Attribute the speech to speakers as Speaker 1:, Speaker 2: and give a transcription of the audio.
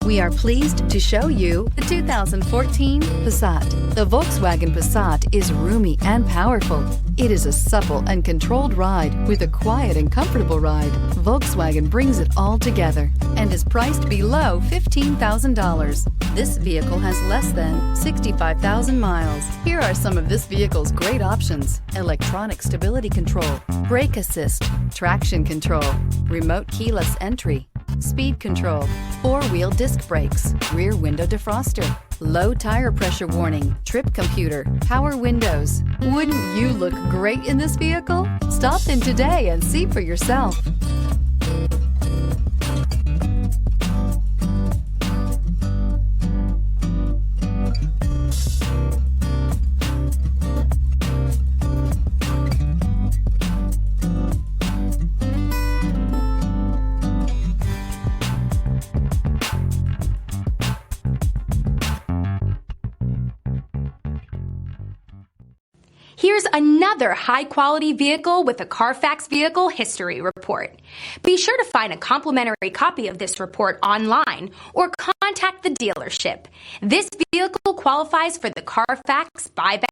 Speaker 1: We are pleased to show you the 2014 Passat. The Volkswagen Passat is roomy and powerful. It is a supple and controlled ride with a quiet and comfortable ride. Volkswagen brings it all together and is priced below $15,000. This vehicle has less than 65,000 miles. Here are some of this vehicle's great options: electronic stability control, brake assist, traction control, remote keyless entry, speed control, four-wheel disc brakes, rear window defroster, low tire pressure warning, trip computer, power windows. Wouldn't you look great in this vehicle? Stop in today and see for yourself.
Speaker 2: Here's another high-quality vehicle with a Carfax Vehicle History Report. Be sure to find a complimentary copy of this report online or contact the dealership. This vehicle qualifies for the Carfax buyback